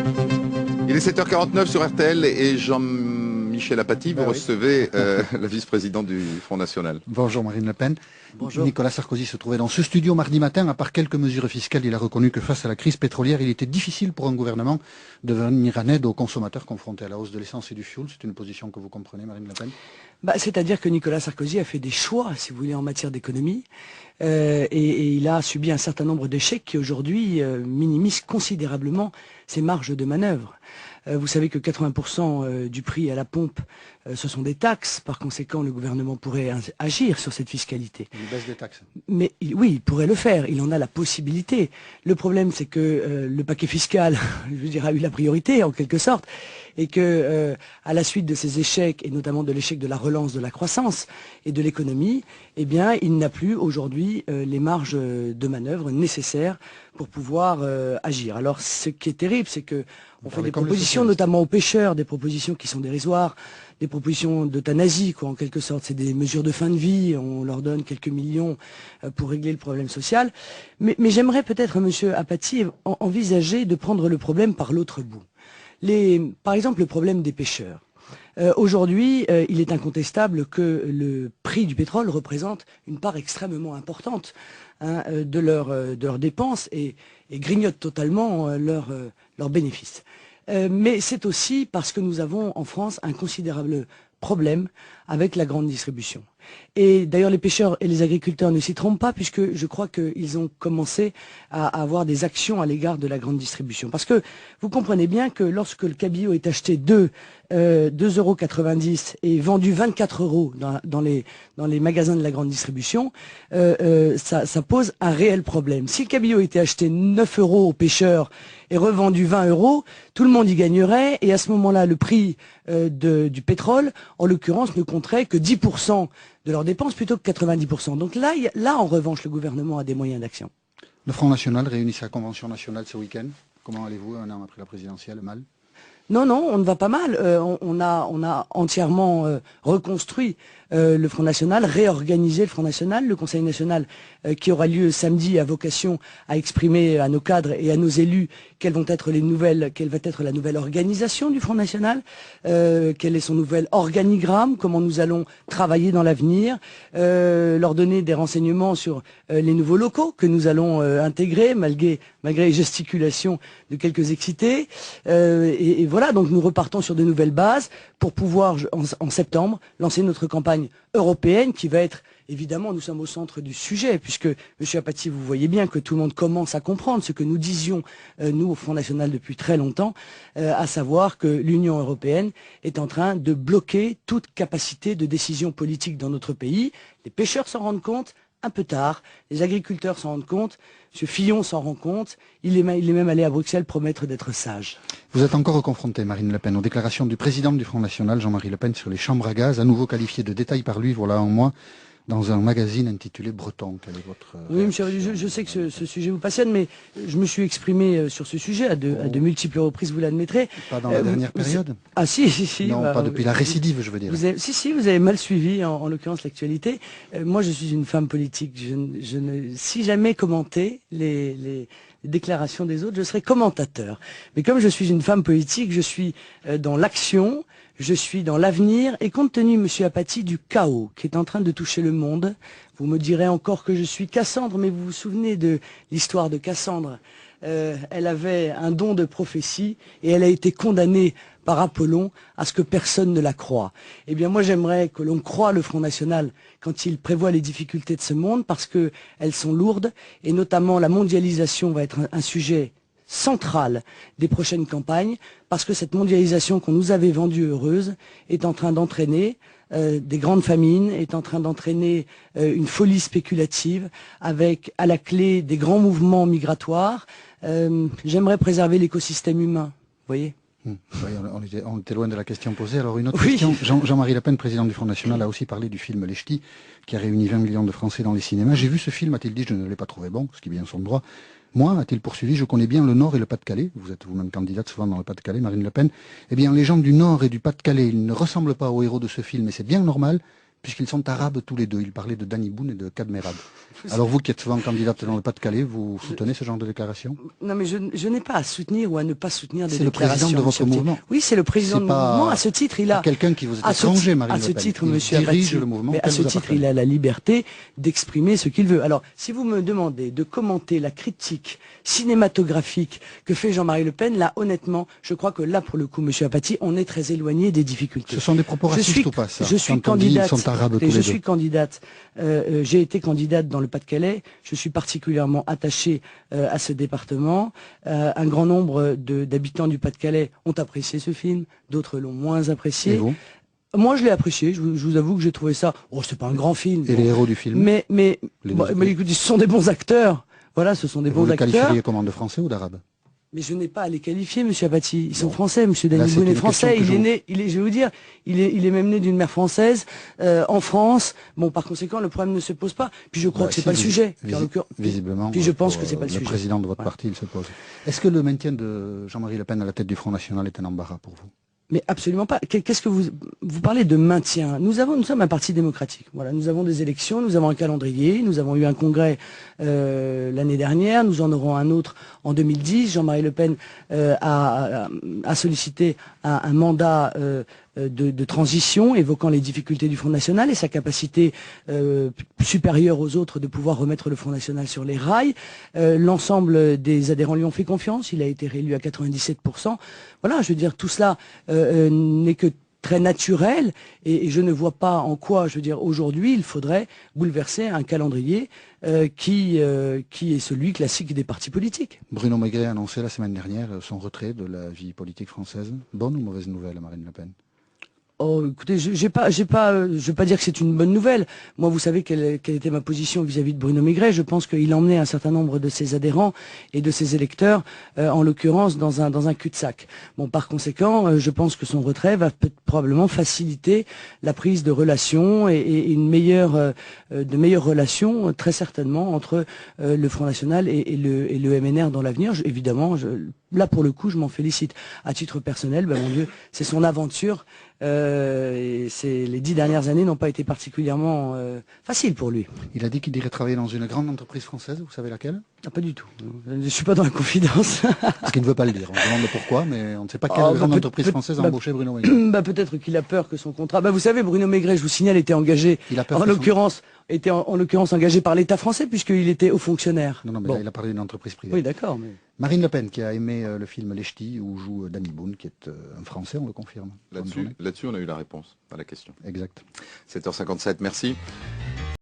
Il est 7h49 sur RTL et Jean-Michel Apathy, vous recevez la vice-présidente du Front National. Bonjour Marine Le Pen. Bonjour. Nicolas Sarkozy se trouvait dans ce studio mardi matin. À part quelques mesures fiscales, il a reconnu que face à la crise pétrolière, il était difficile pour un gouvernement de venir en aide aux consommateurs confrontés à la hausse de l'essence et du fioul. C'est une position que vous comprenez, Marine Le Pen? C'est-à-dire que Nicolas Sarkozy a fait des choix, si vous voulez, en matière d'économie, et il a subi un certain nombre d'échecs qui aujourd'hui minimisent considérablement ses marges de manœuvre. Vous savez que 80% du prix à la pompe, ce sont des taxes. Par conséquent, le gouvernement pourrait agir sur cette fiscalité. Il baisse des taxes. Mais oui, il pourrait le faire. Il en a la possibilité. Le problème, c'est que le paquet fiscal, je veux dire, a eu la priorité, en quelque sorte, et que à la suite de ces échecs, et notamment de l'échec de la relance de la croissance et de l'économie, eh bien, il n'a plus aujourd'hui les marges de manœuvre nécessaires pour pouvoir agir. Alors, ce qui est terrible, c'est que on fait des propositions, notamment aux pêcheurs, des propositions qui sont dérisoires, des propositions d'euthanasie, quoi, en quelque sorte. C'est des mesures de fin de vie, on leur donne quelques millions pour régler le problème social. Mais j'aimerais peut-être, monsieur Apathy, envisager de prendre le problème par l'autre bout. Par exemple, le problème des pêcheurs. Aujourd'hui, il est incontestable que le prix du pétrole représente une part extrêmement importante de leurs dépenses et grignote totalement leurs bénéfices. Mais c'est aussi parce que nous avons en France un considérable problème avec la grande distribution. Et d'ailleurs, les pêcheurs et les agriculteurs ne s'y trompent pas, puisque je crois qu'ils ont commencé à avoir des actions à l'égard de la grande distribution. Parce que vous comprenez bien que lorsque le cabillaud est acheté 2,90 € et vendu 24 € dans les magasins de la grande distribution, ça pose un réel problème. Si le cabillaud était acheté 9 € aux pêcheurs et revendu 20 €, tout le monde y gagnerait, et à ce moment-là, le prix du pétrole, en l'occurrence, ne compterait que 10% de leurs dépenses plutôt que 90%. Donc là, en revanche, le gouvernement a des moyens d'action. Le Front National réunit sa convention nationale ce week-end. Comment allez-vous un an après la présidentielle? Mal? Non, on ne va pas mal. On a entièrement reconstruit le Front National, réorganisé le Front National. Le Conseil national qui aura lieu samedi a vocation à exprimer à nos cadres et à nos élus quelle va être la nouvelle organisation du Front National, quel est son nouvel organigramme, comment nous allons travailler dans l'avenir, leur donner des renseignements sur les nouveaux locaux que nous allons intégrer malgré les gesticulations de quelques excités. Et voilà, donc nous repartons sur de nouvelles bases pour pouvoir, en septembre, lancer notre campagne européenne qui va être, évidemment, nous sommes au centre du sujet, puisque, monsieur Apathy, vous voyez bien que tout le monde commence à comprendre ce que nous disions, nous, au Front National, depuis très longtemps, à savoir que l'Union européenne est en train de bloquer toute capacité de décision politique dans notre pays. Les pêcheurs s'en rendent compte un peu tard, les agriculteurs s'en rendent compte, M. Fillon s'en rend compte, il est même allé à Bruxelles promettre d'être sage. Vous êtes encore confronté, Marine Le Pen, aux déclarations du président du Front National, Jean-Marie Le Pen, sur les chambres à gaz, à nouveau qualifiées de détail par lui, voilà un mois, dans un magazine intitulé Breton. Quelle est votre Oui, monsieur, je sais que ce sujet vous passionne, mais je me suis exprimé sur ce sujet à de multiples reprises, vous l'admettrez. Pas dans la dernière période? Ah si. Non, pas depuis la récidive, je veux dire. Si, vous avez mal suivi, en l'occurrence, l'actualité. Moi, je suis une femme politique. Je ne si jamais commenté les déclarations des autres, je serais commentateur. Mais comme je suis une femme politique, je suis dans l'action, je suis dans l'avenir, et compte tenu, monsieur Apathy, du chaos qui est en train de toucher le monde, vous me direz encore que je suis Cassandre, mais vous vous souvenez de l'histoire de Cassandre. Elle avait un don de prophétie et elle a été condamnée par Apollon à ce que personne ne la croie. Eh bien moi j'aimerais que l'on croie le Front National quand il prévoit les difficultés de ce monde, parce qu'elles sont lourdes, et notamment la mondialisation va être un sujet central des prochaines campagnes, parce que cette mondialisation qu'on nous avait vendue heureuse est en train d'entraîner des grandes famines, est en train d'entraîner une folie spéculative, avec à la clé des grands mouvements migratoires. J'aimerais préserver l'écosystème humain, vous voyez. Oui, on était loin de la question posée. Alors une autre question. Jean-Marie Le Pen, président du Front National, a aussi parlé du film Les Ch'tis, qui a réuni 20 millions de Français dans les cinémas. J'ai vu ce film, a-t-il dit, je ne l'ai pas trouvé bon, ce qui est bien son droit. Moi, a-t-il poursuivi, je connais bien le Nord et le Pas-de-Calais. Vous êtes vous-même candidate souvent dans le Pas-de-Calais, Marine Le Pen. Eh bien, les gens du Nord et du Pas-de-Calais, ils ne ressemblent pas aux héros de ce film, et c'est bien normal, puisqu'ils sont arabes tous les deux. Il parlait de Danny Boone et de Kadmerad. Alors vous qui êtes souvent candidate dans le Pas-de-Calais, vous soutenez ce genre de déclaration? Non, mais je n'ai pas à soutenir ou à ne pas soutenir des déclarations. C'est le président de votre mouvement. Oui, c'est le président de mon mouvement. À ce titre, il a... quelqu'un qui vous est étranger, Marine Le Pen. À ce titre, il monsieur dirige Apathy, le mouvement. Mais à ce titre, il a la liberté d'exprimer ce qu'il veut. Alors, si vous me demandez de commenter la critique cinématographique que fait Jean-Marie Le Pen, là, honnêtement, je crois que là, pour le coup, monsieur Apathy, on est très éloigné des difficultés. Ce sont des propos racistes ou pas, ça? Je suis candidate. J'ai été candidate dans le Pas-de-Calais. Je suis particulièrement attaché à ce département. Un grand nombre d'habitants du Pas-de-Calais ont apprécié ce film, d'autres l'ont moins apprécié. Et vous? Moi, je l'ai apprécié. Je vous avoue que j'ai trouvé ça. Oh, c'est pas un grand film. Et les héros du film? Mais écoutez, ce sont des bons acteurs. Voilà, ce sont des bons acteurs. Vous les qualifieriez comment, de français ou d'arabe? Mais je n'ai pas à les qualifier, monsieur Apathy. Ils sont français, monsieur Danny Boone est français. Je vais vous dire, il est même né d'une mère française, en France. Bon, par conséquent, le problème ne se pose pas. Puis je crois que c'est pas le sujet. Visiblement. Puis je pense que c'est pas le sujet. Le président de votre parti, il se pose. Est-ce que le maintien de Jean-Marie Le Pen à la tête du Front National est un embarras pour vous? Mais absolument pas. Qu'est-ce que vous parlez de maintien? Nous sommes un parti démocratique. Voilà, nous avons des élections, nous avons un calendrier, nous avons eu un congrès l'année dernière, nous en aurons un autre en 2010. Jean-Marie Le Pen a sollicité un mandat de transition, évoquant les difficultés du Front National et sa capacité supérieure aux autres de pouvoir remettre le Front National sur les rails. L'ensemble des adhérents lui ont fait confiance, il a été réélu à 97%. Voilà, je veux dire, tout cela n'est que très naturel et je ne vois pas en quoi, je veux dire, aujourd'hui, il faudrait bouleverser un calendrier qui est celui classique des partis politiques. Bruno Maigret a annoncé la semaine dernière son retrait de la vie politique française. Bonne ou mauvaise nouvelle, Marine Le Pen? Oh, écoutez, je vais pas dire que c'est une bonne nouvelle. Moi, vous savez quelle était ma position vis-à-vis de Bruno Maigret. Je pense qu'il emmenait un certain nombre de ses adhérents et de ses électeurs, en l'occurrence, dans un cul-de-sac. Bon, par conséquent, je pense que son retrait va probablement faciliter la prise de relations et une de meilleures relations, très certainement, entre le Front National et le MNR dans l'avenir. Évidemment, là, pour le coup, je m'en félicite. À titre personnel, mon Dieu, c'est son aventure. Et les 10 dernières années n'ont pas été particulièrement faciles pour lui. Il a dit qu'il irait travailler dans une grande entreprise française, vous savez laquelle? Ah, pas du tout. Je ne suis pas dans la confidence. Parce qu'il ne veut pas le dire. On se demande pourquoi, mais on ne sait pas quelle grande entreprise française a embauché Bruno Maigret. Peut-être qu'il a peur que son contrat... vous savez, Bruno Maigret, je vous signale, était engagé, en l'occurrence engagé par l'État français, puisqu'il était haut fonctionnaire. Non, mais là, il a parlé d'une entreprise privée. Oui, d'accord. Mais... Marine Le Pen, qui a aimé le film Les Ch'tis, où joue Danny Boone, qui est un Français, on le confirme. Là-dessus, on a eu la réponse à la question. Exact. 7h57, merci.